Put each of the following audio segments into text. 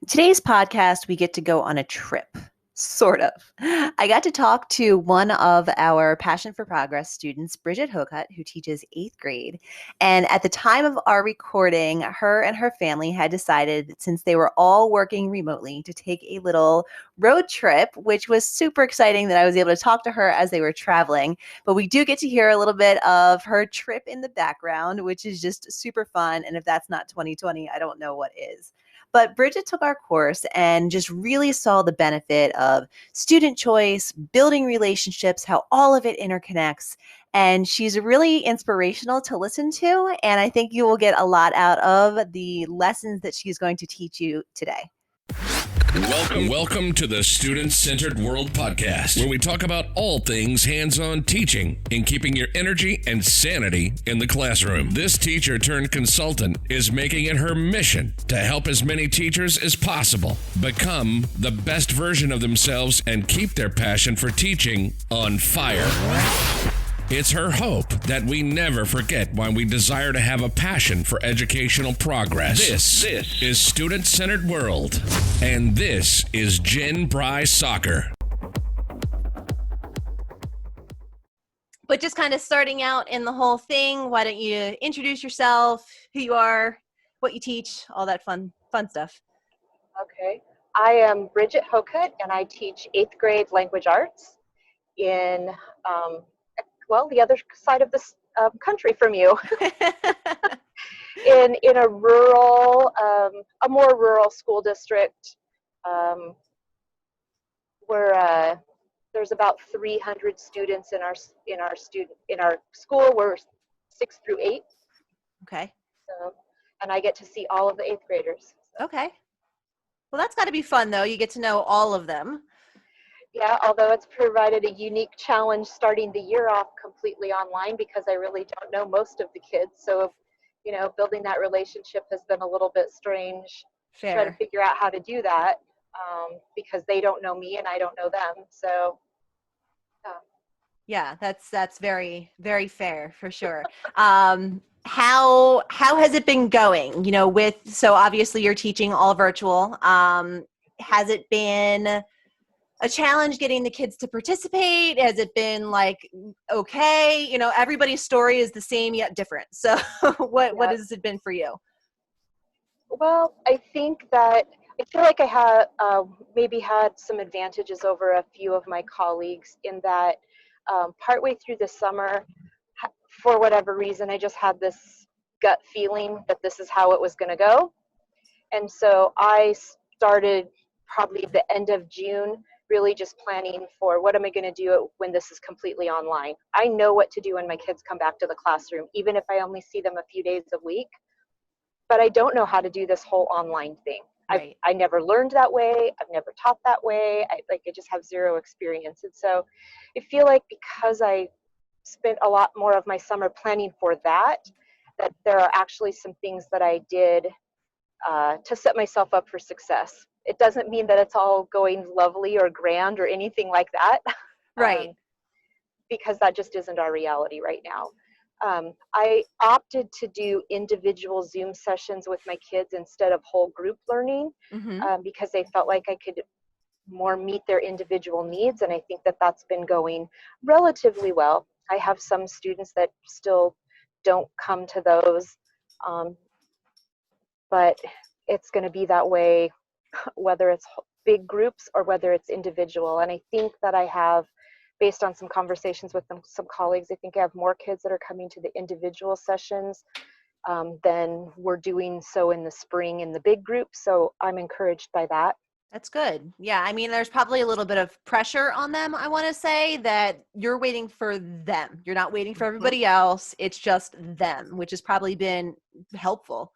Today's podcast, we get to go on a trip, sort of. I got to talk to one of our Passion for Progress students, Bridget Hocutt, who teaches eighth grade. And at the time of our recording, her and her family had decided, since they were all working remotely, to take a little road trip, which was super exciting that I was able to talk to her as they were traveling. But we do get to hear a little bit of her trip in the background, which is just super fun. And if that's not 2020, I don't know what is. But Bridget took our course and just really saw the benefit of student choice, building relationships, how all of it interconnects. And she's really inspirational to listen to. And I think you will get a lot out of the lessons that she's going to teach you today. Welcome to the Student Centered World Podcast, where we talk about all things hands-on teaching and keeping your energy and sanity in the classroom. This teacher turned consultant is making it her mission to help as many teachers as possible become the best version of themselves and keep their passion for teaching on fire. It's her hope that we never forget why we desire to have a passion for educational progress. This is Student Centered World, and this is Jen Bry Soccer. But just kind of starting out in the whole thing, why don't you introduce yourself, who you are, what you teach, all that fun stuff. Okay. I am Bridget Hocutt, and I teach 8th grade language arts in the other side of this country from you, in a rural, a more rural school district, where there's about 300 students in our school. We're 6 through 8. Okay. So, and I get to see all of the 8th graders. Okay. Well, that's got to be fun, though. You get to know all of them. Yeah, although it's provided a unique challenge starting the year off completely online because I really don't know most of the kids. So, building that relationship has been a little bit strange. Fair. Try to figure out how to do that because they don't know me and I don't know them. So, yeah, that's very, very fair for sure. How has it been going? So obviously you're teaching all virtual. Has it been a challenge getting the kids to participate? Has it been okay? Everybody's story is the same yet different. So what has it been for you? Well, I think that I feel like I have maybe had some advantages over a few of my colleagues in that partway through the summer, for whatever reason, I just had this gut feeling that this is how it was going to go. And so I started probably the end of June really just planning for what am I going to do when this is completely online. I know what to do when my kids come back to the classroom, even if I only see them a few days a week. But I don't know how to do this whole online thing. Right. I never learned that way. I've never taught that way. I just have zero experience. And so I feel like because I spent a lot more of my summer planning for that there are actually some things that I did to set myself up for success. It doesn't mean that it's all going lovely or grand or anything like that. Right. Because that just isn't our reality right now. I opted to do individual Zoom sessions with my kids instead of whole group learning because I felt like I could more meet their individual needs, and I think that that's been going relatively well. I have some students that still don't come to those, but it's going to be that way whether it's big groups or whether it's individual. And I think that I have, based on some conversations with some colleagues, I think I have more kids that are coming to the individual sessions than we're doing so in the spring in the big group. So I'm encouraged by that. That's good. Yeah. I mean, there's probably a little bit of pressure on them. I want to say that you're waiting for them. You're not waiting for everybody else. It's just them, which has probably been helpful.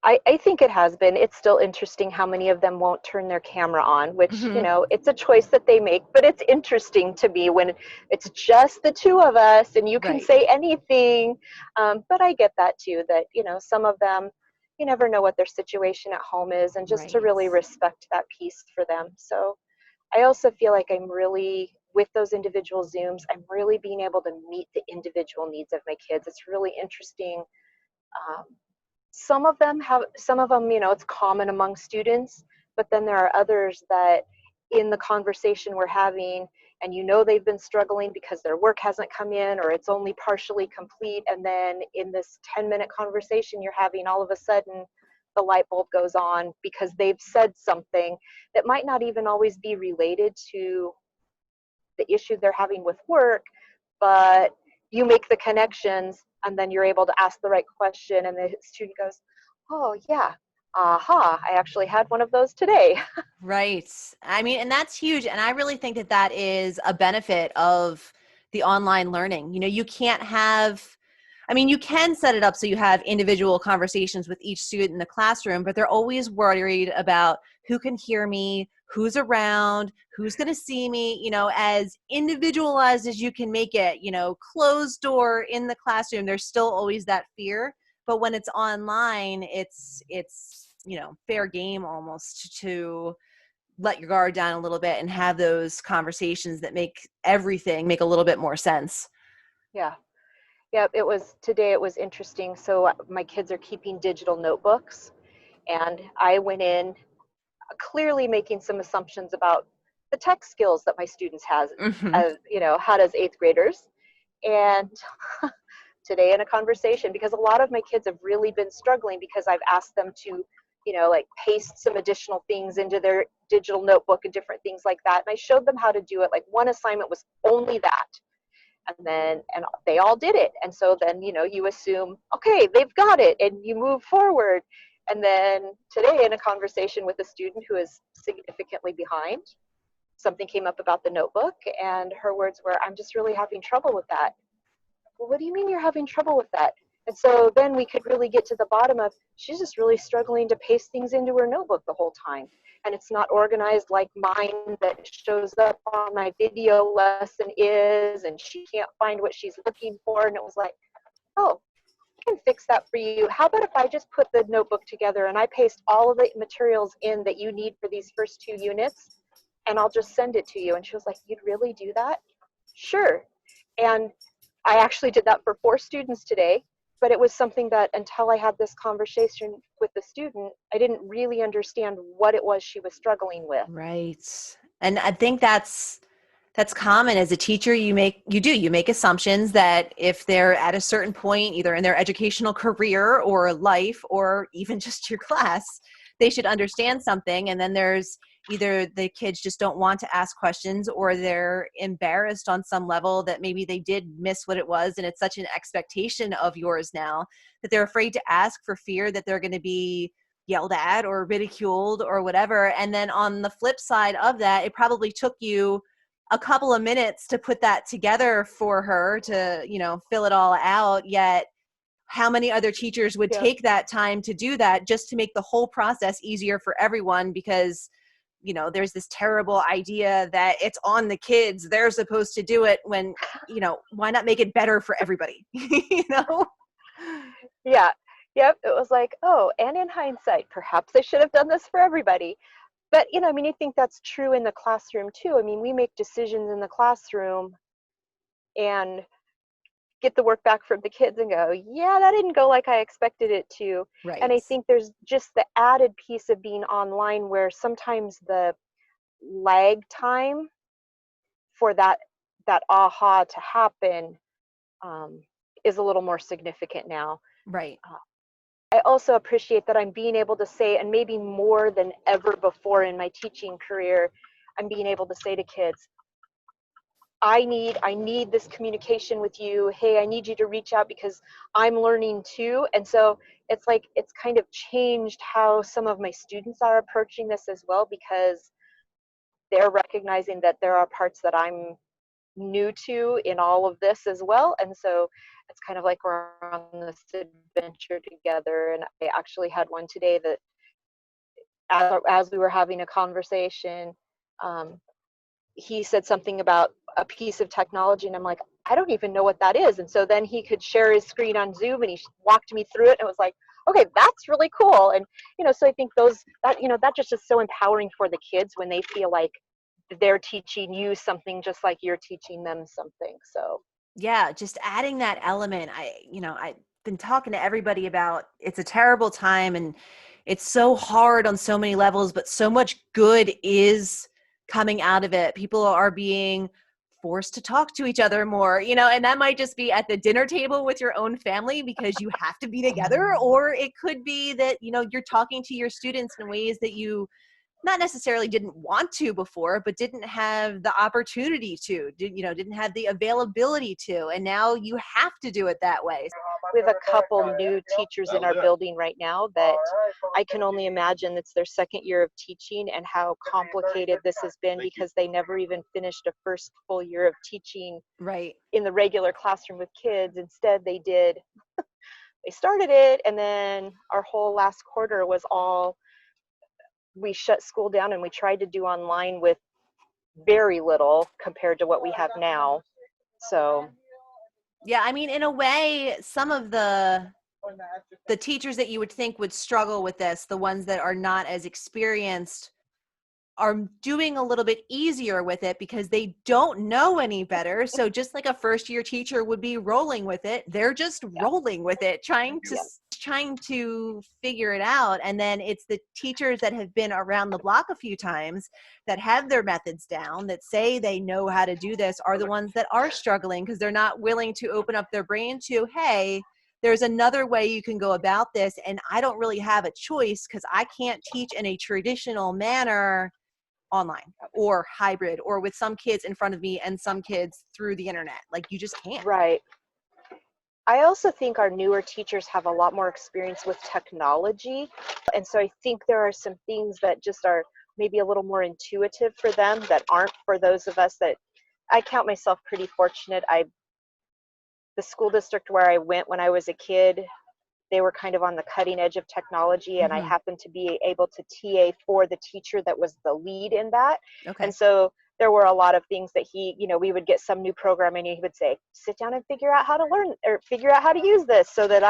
I think it has been. It's still interesting how many of them won't turn their camera on, which, it's a choice that they make, but it's interesting to me when it's just the two of us and you can say anything. But I get that too, that, some of them, you never know what their situation at home is, and just to really respect that piece for them. So I also feel like I'm really, with those individual Zooms, I'm really being able to meet the individual needs of my kids. It's really interesting some of them, it's common among students, but then there are others that in the conversation we're having, and they've been struggling because their work hasn't come in or it's only partially complete, and then in this 10-minute conversation you're having, all of a sudden the light bulb goes on because they've said something that might not even always be related to the issue they're having with work, but you make the connections and then you're able to ask the right question and the student goes, oh yeah, aha, I actually had one of those today. Right. I mean, and that's huge. And I really think that that is a benefit of the online learning. You can't have, I mean, you can set it up so you have individual conversations with each student in the classroom, but they're always worried about who can hear me, who's around, who's going to see me, as individualized as you can make it, closed door in the classroom. There's still always that fear. But when it's online, it's fair game almost to let your guard down a little bit and have those conversations that make everything make a little bit more sense. Yeah. Yeah, today it was interesting. So my kids are keeping digital notebooks, and I went in clearly making some assumptions about the tech skills that my students has, Hmm. had as eighth graders. And today in a conversation, because a lot of my kids have really been struggling because I've asked them to, like paste some additional things into their digital notebook and different things like that. And I showed them how to do it. Like one assignment was only that. And they all did it. And so then, you assume, okay, they've got it, and you move forward. And then today in a conversation with a student who is significantly behind, something came up about the notebook, and her words were, I'm just really having trouble with that. Well, what do you mean you're having trouble with that? And so then we could really get to the bottom of, she's just really struggling to paste things into her notebook the whole time. And it's not organized like mine that shows up on my video lesson is, and she can't find what she's looking for. And it was like, oh, I can fix that for you. How about if I just put the notebook together and I paste all of the materials in that you need for these first 2 units, and I'll just send it to you. And she was like, you'd really do that? Sure. And I actually did that for 4 students today, but it was something that until I had this conversation with the student, I didn't really understand what it was she was struggling with. Right. And I think that's common as a teacher. You make assumptions that if they're at a certain point, either in their educational career or life, or even just your class, they should understand something. And then there's either the kids just don't want to ask questions, or they're embarrassed on some level that maybe they did miss what it was. And it's such an expectation of yours now that they're afraid to ask for fear that they're going to be yelled at or ridiculed or whatever. And then on the flip side of that, it probably took you a couple of minutes to put that together for her to, fill it all out. Yet how many other teachers would Yeah. take that time to do that just to make the whole process easier for everyone? Because there's this terrible idea that it's on the kids, they're supposed to do it, when why not make it better for everybody? Yeah. Yep. It was like, oh, and in hindsight, perhaps I should have done this for everybody. But, I think that's true in the classroom too. I mean, we make decisions in the classroom and get the work back from the kids and go, yeah, that didn't go like I expected it to. And Right. I think there's just the added piece of being online where sometimes the lag time for that aha to happen, um, is a little more significant now. Right. Uh, I also appreciate that I'm being able to say, and maybe more than ever before in my teaching career, I'm being able to say to kids, I need this communication with you. Hey, I need you to reach out because I'm learning too. And so it's like it's kind of changed how some of my students are approaching this as well, because they're recognizing that there are parts that I'm new to in all of this as well. And so it's kind of like we're on this adventure together. And I actually had one today that as we were having a conversation, um, he said something about a piece of technology, and I'm like, I don't even know what that is. And so then he could share his screen on Zoom, and he walked me through it, and it was like, okay, that's really cool. And so I think that just is so empowering for the kids when they feel like they're teaching you something just like you're teaching them something. So Yeah, just adding that element. I been talking to everybody about, it's a terrible time and it's so hard on so many levels, but so much good is coming out of it. People are being forced to talk to each other more, and that might just be at the dinner table with your own family because you have to be together, or it could be that, you're talking to your students in ways that you not necessarily didn't want to before, but didn't have the opportunity to, didn't have the availability to, and now you have to do it that way. We have a couple new teachers in our building right now that I can only imagine it's their second year of teaching and how complicated this has been because they never even finished a first full year of teaching Right. in the regular classroom with kids. Instead, they started it, and then our whole last quarter was all, we shut school down and we tried to do online with very little compared to what we have now. So yeah, I mean, in a way, some of the teachers that you would think would struggle with this, the ones that are not as experienced, are doing a little bit easier with it because they don't know any better. So just like a first year teacher would be rolling with it, they're just rolling with it, trying to figure it out. And then it's the teachers that have been around the block a few times, that have their methods down, that say they know how to do this, are the ones that are struggling because they're not willing to open up their brain to, hey, there's another way you can go about this, and I don't really have a choice because I can't teach in a traditional manner online or hybrid or with some kids in front of me and some kids through the internet. Like, you just can't. right. I also think our newer teachers have a lot more experience with technology. And so I think there are some things that just are maybe a little more intuitive for them that aren't for those of us that, I count myself pretty fortunate. The school district where I went when I was a kid, they were kind of on the cutting edge of technology, and I Mm-hmm. happened to be able to TA for the teacher that was the lead in that. Okay. And so there were a lot of things that we would get some new program and he would say, sit down and figure out how to learn or figure out how to use this so that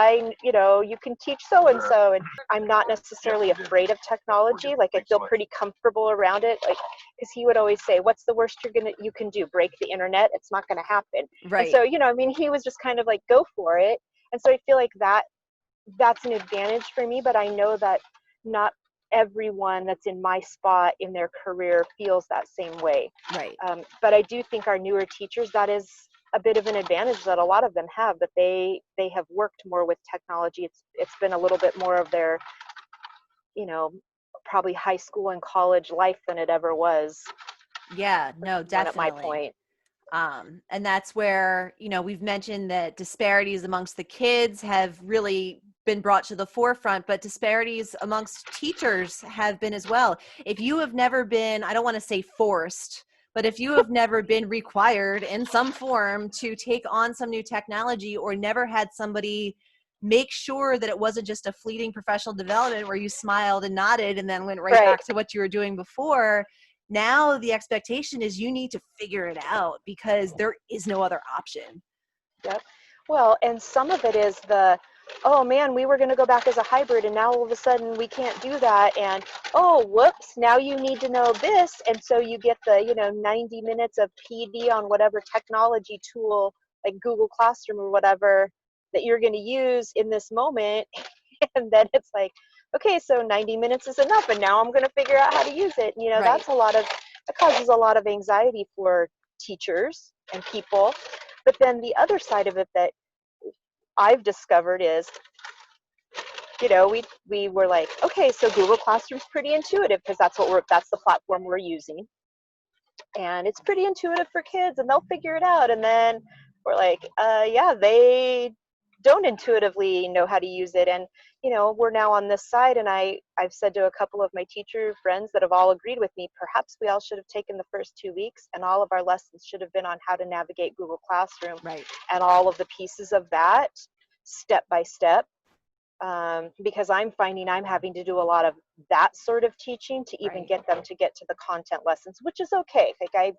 you can teach so and so. And I'm not necessarily afraid of technology. Like, I feel pretty comfortable around it. Like, because he would always say, what's the worst you can do? Break the internet? It's not going to happen. And Right. so, he was just kind of like, go for it. And so I feel like that's an advantage for me, but I know that not everyone that's in my spot in their career feels that same way. Right. But I do think our newer teachers, that is a bit of an advantage that a lot of them have, that they have worked more with technology. It's been a little bit more of their, probably high school and college life than it ever was. Yeah, no, One at my definitely. point. And that's where, we've mentioned that disparities amongst the kids have really been brought to the forefront, but disparities amongst teachers have been as well. If you have never been, I don't want to say forced, but if you have never been required in some form to take on some new technology, or never had somebody make sure that it wasn't just a fleeting professional development where you smiled and nodded and then went right Right. back to what you were doing before, now the expectation is you need to figure it out because there is no other option. Yep. Well, and some of it is oh man, we were going to go back as a hybrid and now all of a sudden we can't do that. And oh, whoops, now you need to know this. And so you get the, 90 minutes of PD on whatever technology tool, like Google Classroom or whatever, that you're going to use in this moment. And then it's like, okay, so 90 minutes is enough. And now I'm going to figure out how to use it. Right. That causes a lot of anxiety for teachers and people. But then the other side of it that I've discovered is, we were like, okay, so Google Classroom's pretty intuitive because that's the platform we're using. And it's pretty intuitive for kids and they'll figure it out. And then we're like, yeah, they don't intuitively know how to use it. And, we're now on this side, and I've said to a couple of my teacher friends that have all agreed with me, perhaps we all should have taken the first 2 weeks and all of our lessons should have been on how to navigate Google Classroom. Right. And all of the pieces of that step by step. Because I'm finding I'm having to do a lot of that sort of teaching to even Right. get them to get to the content lessons, which is okay. Like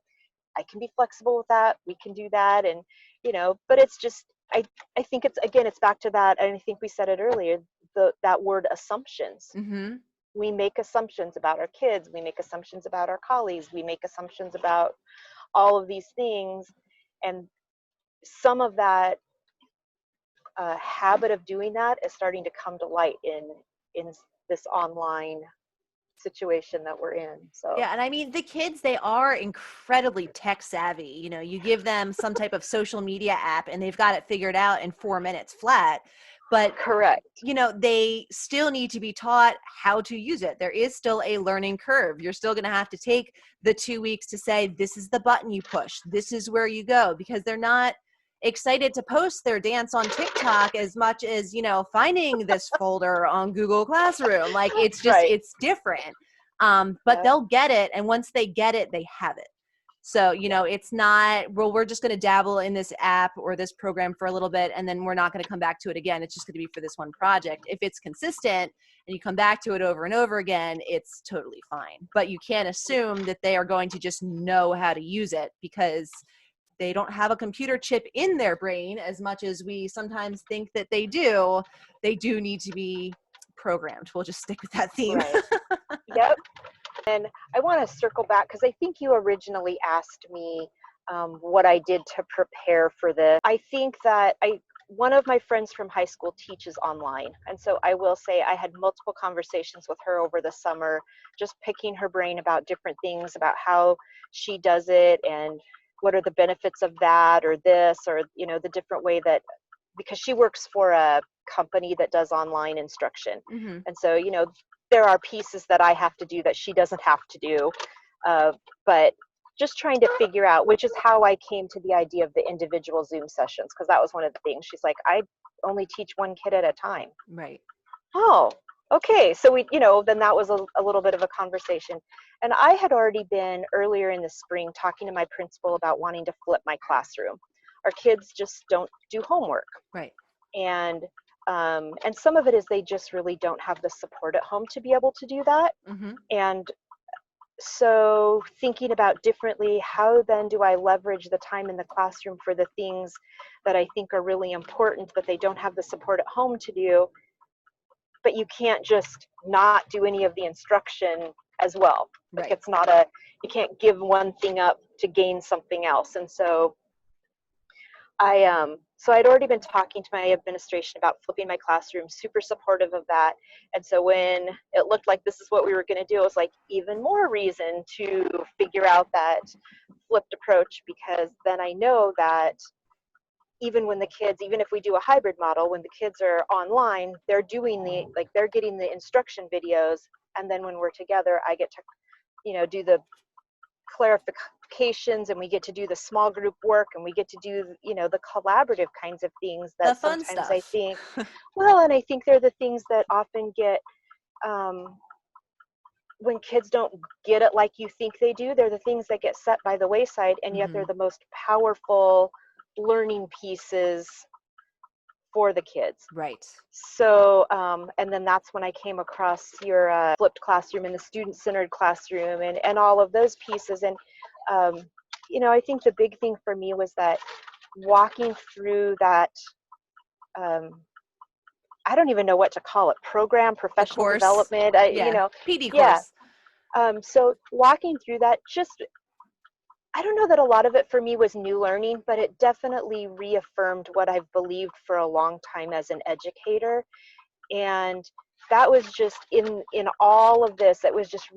I can be flexible with that. We can do that. And, but it's just, I think it's back to that. And I think we said it earlier, that word assumptions. Mm-hmm. We make assumptions about our kids. We make assumptions about our colleagues. We make assumptions about all of these things. And some of that habit of doing that is starting to come to light in this online situation that we're in. So Yeah, and I mean, the kids, they are incredibly tech savvy. You know, you give them some type of social media app and they've got it figured out in 4 minutes flat. But, correct. you know, they still need to be taught how to use it. There is still a learning curve. You're still going to have to take the 2 weeks to say, this is the button you push, this is where you go, because they're not excited to post their dance on TikTok as much as, you know, finding this folder on Google Classroom. Like, it's just, Right. it's different. But Yeah. they'll get it. And once they get it, they have it. So, you Yeah. know, it's not, well, we're just going to dabble in this app or this program for a little bit, and then we're not going to come back to it again. It's just going to be for this one project. If it's consistent and you come back to it over and over again, it's totally fine. But you can't assume that they are going to just know how to use it, because they don't have a computer chip in their brain as much as we sometimes think that they do. They do need to be programmed. We'll just stick with that theme. Right. Yep. And I want to circle back because I think you originally asked me what I did to prepare for this. I think that one of my friends from high school teaches online. And so I will say I had multiple conversations with her over the summer, just picking her brain about different things, about how she does it and what are the benefits of that or this, or, you know, the different way that, because she works for a company that does online instruction. Mm-hmm. And so, you know, there are pieces that I have to do that she doesn't have to do. But just trying to figure out, which is how I came to the idea of the individual Zoom sessions, because that was one of the things. She's like, I only teach one kid at a time. Right. Oh, okay. So we, you know, then that was a little bit of a conversation. And I had already been earlier in the spring talking to my principal about wanting to flip my classroom. Our kids just don't do homework. Right. And some of it is they just really don't have the support at home to be able to do that. Mm-hmm. And so thinking about differently, how then do I leverage the time in the classroom for the things that I think are really important but they don't have the support at home to do, but you can't just not do any of the instruction as well. Like, Right. it's not you can't give one thing up to gain something else. And so so I'd already been talking to my administration about flipping my classroom, super supportive of that. And so when it looked like this is what we were going to do, it was like even more reason to figure out that flipped approach, because then I know that even when the kids, even if we do a hybrid model, when the kids are online, they're doing they're getting the instruction videos. And then when we're together, I get to, you know, do the clarifications, and we get to do the small group work, and we get to do, you know, the collaborative kinds of things The that fun sometimes I stuff. think, well, and I think they're the things that often get, when kids don't get it like you think they do, they're the things that get set by the wayside, and yet Mm-hmm. they're the most powerful learning pieces for the kids. Right. So, and then that's when I came across your flipped classroom and the student-centered classroom and all of those pieces. And, you know, I think the big thing for me was that walking through that, I don't even know what to call it, program, The professional course. development, you Yeah. know, PD yeah. course. So walking through that, just, I don't know that a lot of it for me was new learning, but it definitely reaffirmed what I've believed for a long time as an educator. And that was just in all of this, it was just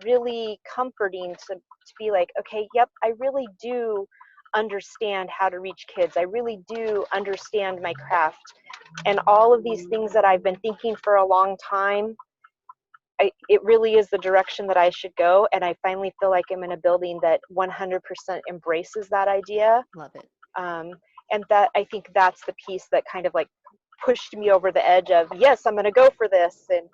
really comforting to be like, okay, yep, I really do understand how to reach kids. I really do understand my craft. And all of these things that I've been thinking for a long time, it really is the direction that I should go. And I finally feel like I'm in a building that 100% embraces that idea. Love it. And that, I think that's the piece that kind of like pushed me over the edge of, yes, I'm going to go for this. And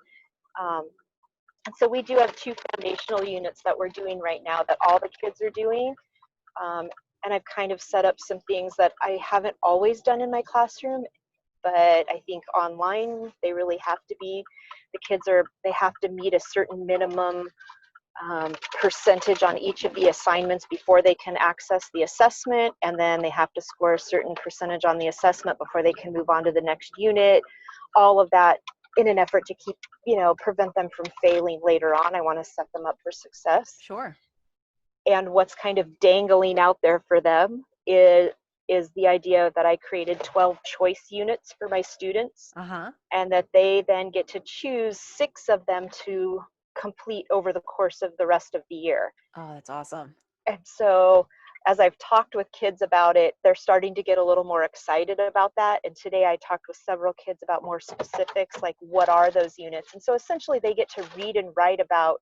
so we do have 2 foundational units that we're doing right now that all the kids are doing. And I've kind of set up some things that I haven't always done in my classroom, but I think online they really have to be. The kids they have to meet a certain minimum percentage on each of the assignments before they can access the assessment, and then they have to score a certain percentage on the assessment before they can move on to the next unit. All of that in an effort to keep, you know, prevent them from failing later on. I want to set them up for success. Sure. And what's kind of dangling out there for them is is the idea that I created 12 choice units for my students, Uh-huh. and that they then get to choose 6 of them to complete over the course of the rest of the year. Oh, that's awesome. And so as I've talked with kids about it, they're starting to get a little more excited about that. And today I talked with several kids about more specifics, like what are those units? And so essentially they get to read and write about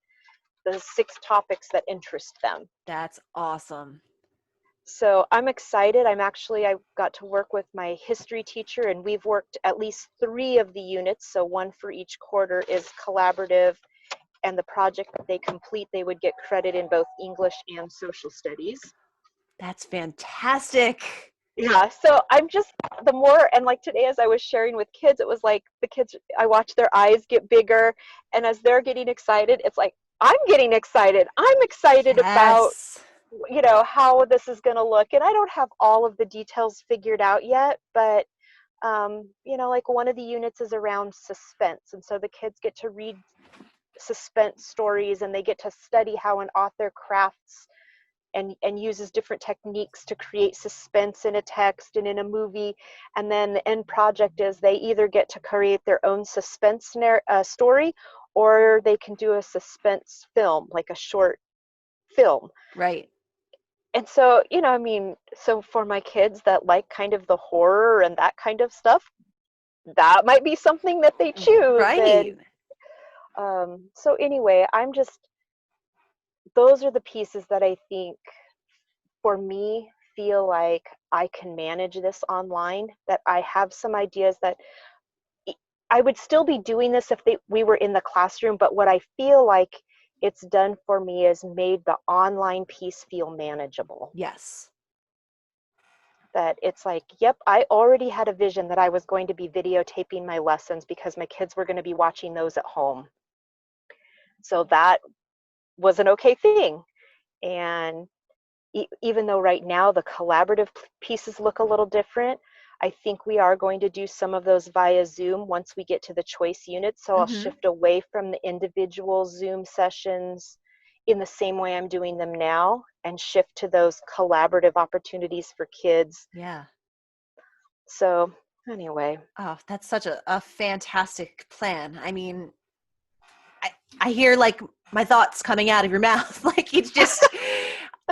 the 6 topics that interest them. That's awesome. So I'm excited. I got to work with my history teacher, and we've worked at least 3 of the units. So one for each quarter is collaborative, and the project that they complete, they would get credit in both English and social studies. That's fantastic. Yeah, so I'm just the more, and like today as I was sharing with kids, it was like the kids, I watch their eyes get bigger, and as they're getting excited, it's like I'm getting excited. I'm excited about, Yes. how this is going to look, and I don't have all of the details figured out yet, but like one of the units is around suspense, and so the kids get to read suspense stories, and they get to study how an author crafts and uses different techniques to create suspense in a text and in a movie. And then the end project is they either get to create their own suspense story, or they can do a suspense film, like a short film. Right. And so, so for my kids that like kind of the horror and that kind of stuff, that might be something that they choose. Right. So anyway, those are the pieces that I think for me feel like I can manage this online, that I have some ideas that I would still be doing this if we were in the classroom, but what I feel like it's done for me is made the online piece feel manageable. Yes. That it's like, yep, I already had a vision that I was going to be videotaping my lessons because my kids were going to be watching those at home. So that was an okay thing. And even though right now the collaborative pieces look a little different, I think we are going to do some of those via Zoom once we get to the choice units. So I'll shift away from the individual Zoom sessions in the same way I'm doing them now and shift to those collaborative opportunities for kids. Yeah. So anyway. Oh, that's such a fantastic plan. I mean, I hear like my thoughts coming out of your mouth. Like it's just,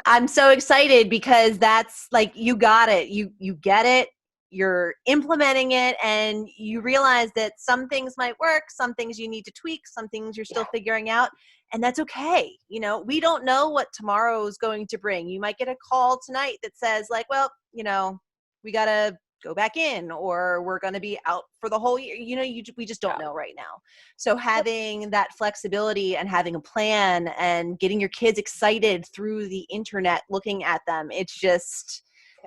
I'm so excited because that's like, you got it. You get it. You're implementing it, and you realize that some things might work, some things you need to tweak, some things you're still figuring out, and that's okay. We don't know what tomorrow is going to bring. You might get a call tonight that says like, well, we got to go back in, or we're going to be out for the whole year. We just don't know right now. So having that flexibility and having a plan and getting your kids excited through the internet, looking at them, it's just,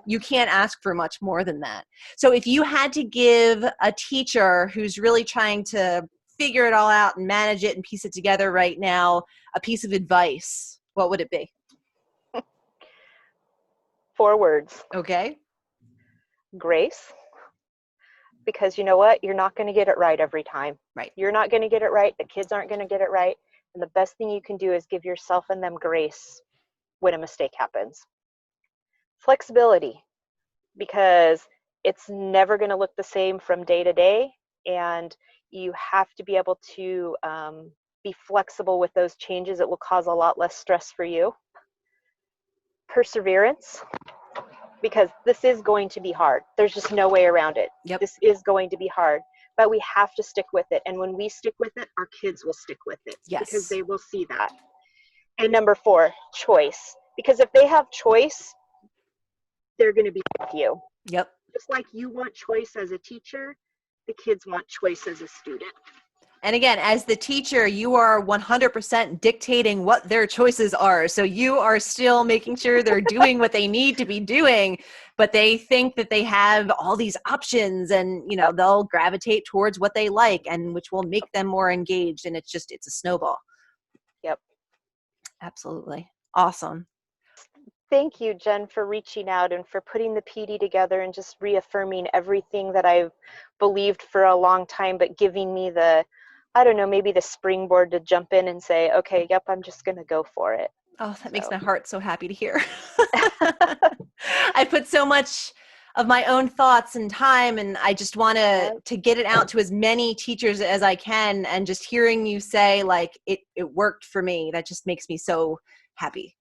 you can't ask for much more than that. So if you had to give a teacher who's really trying to figure it all out and manage it and piece it together right now a piece of advice, what would it be? 4 words. Okay. Grace. Because you know what? You're not going to get it right every time. Right. You're not going to get it right. The kids aren't going to get it right. And the best thing you can do is give yourself and them grace when a mistake happens. Flexibility, because it's never going to look the same from day to day. And you have to be able to be flexible with those changes. It will cause a lot less stress for you. Perseverance, because this is going to be hard. There's just no way around it. Yep. This is going to be hard, but we have to stick with it. And when we stick with it, our kids will stick with it. Yes. Because they will see that. And number 4, choice. Because if they have choice, they're going to be with you. Yep. Just like you want choice as a teacher, the kids want choice as a student. And again, as the teacher, you are 100% dictating what their choices are. So you are still making sure they're doing what they need to be doing, but they think that they have all these options, and they'll gravitate towards what they like, and which will make them more engaged. And it's a snowball. Yep. Absolutely. Awesome. Thank you, Jen, for reaching out and for putting the PD together and just reaffirming everything that I've believed for a long time, but giving me maybe the springboard to jump in and say, okay, yep, I'm just going to go for it. Oh, that makes my heart so happy to hear. I put so much of my own thoughts and time, and I just want Yep. to get it out to as many teachers as I can. And just hearing you say like it worked for me, that just makes me so happy.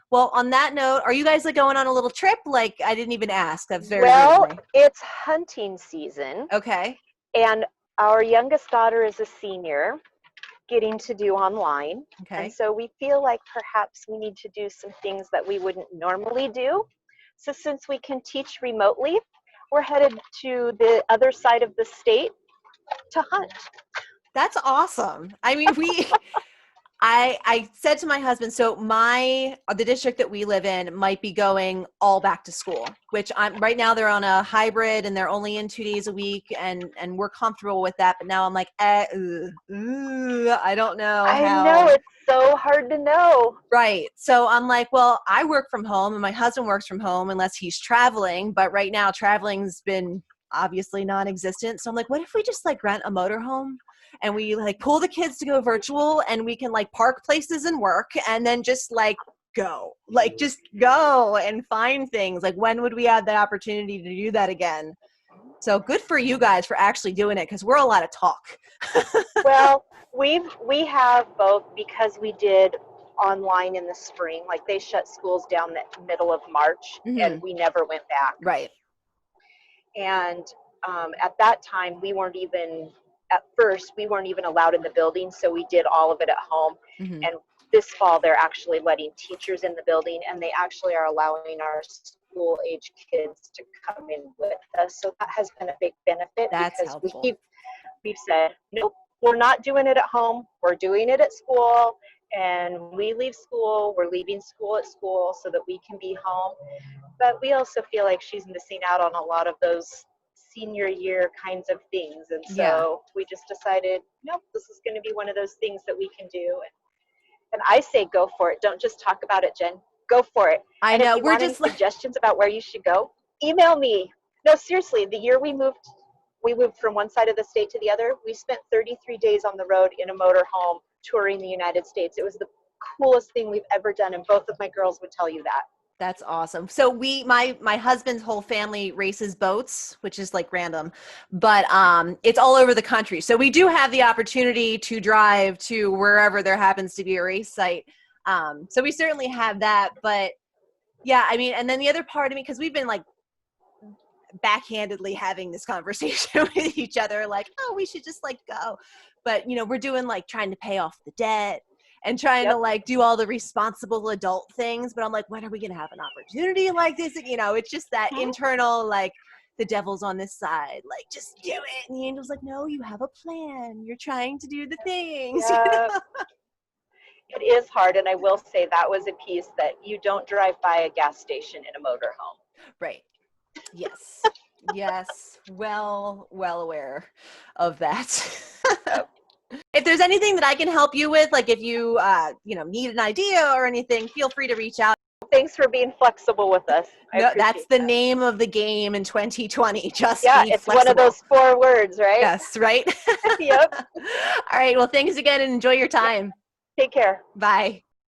Well, on that note, are you guys like going on a little trip? Like, I didn't even ask. That's very rude of Well, me. it's hunting season, Okay. and our youngest daughter is a senior, getting to do online. And Okay. so we feel like perhaps we need to do some things that we wouldn't normally do. So since we can teach remotely, we're headed to the other side of the state to hunt. That's awesome. I mean, I said to my husband, so the district that we live in might be going all back to school, which I'm right now they're on a hybrid and they're only in 2 days a week, and we're comfortable with that. But now I'm like, I don't know I know, how. it's so hard to know. Right. So I'm like, well, I work from home and my husband works from home unless he's traveling. But right now traveling's been obviously non-existent. So I'm like, what if we just like rent a motorhome and we like pull the kids to go virtual and we can like park places and work and then just like just go and find things. Like, when would we have that opportunity to do that again? So good for you guys for actually doing it, because we're a lot of talk. Well, we have both, because we did online in the spring. Like, they shut schools down the middle of March, and Hmm. we never went back. Right. And at that time, at first, we weren't even allowed in the building, so we did all of it at home. Hmm. And this fall, they're actually letting teachers in the building, and they actually are allowing our school age kids to come in with us. So that has been a big benefit, That's because helpful. we've said, nope, we're not doing it at home. We're doing it at school. And when we leave school, we're leaving school at school so that we can be home. But we also feel like she's missing out on a lot of those senior year kinds of things. And Yeah. so we just decided, nope, this is going to be one of those things that we can do. And I say go for it. Don't just talk about it, Jen. Go for it. I And if know. you We're want any just like, suggestions about where you should go, email me. No, seriously, the year we moved from one side of the state to the other. We spent 33 days on the road in a motorhome touring the United States. It was the coolest thing we've ever done, and both of my girls would tell you that. that's awesome. So my husband's whole family races boats, which is like random, but it's all over the country. So we do have the opportunity to drive to wherever there happens to be a race site. So we certainly have that. But yeah, I mean, and then the other part of me, because we've been like backhandedly having this conversation with each other, like, oh, we should just like go. But we're doing like trying to pay off the debt and trying to Yep. like do all the responsible adult things. But I'm like, when are we gonna have an opportunity like this? It's just that internal, like, the devil's on this side, like, just do it. And the angel's like, no, you have a plan. You're trying to do the things. Yeah, it is hard, and I will say that was a piece that you don't drive by a gas station in a motorhome. Right. Yes. Yes. Well aware of that. Yep. If there's anything that I can help you with, like if you, need an idea or anything, feel free to reach out. Thanks for being flexible with us. I No, that's appreciate the that. name of the game in 2020. Just Yeah, be it's one of flexible. those 4 words, right? Yes, right? Yep. All right. Well, thanks again and enjoy your Yep. time. Take care. Bye.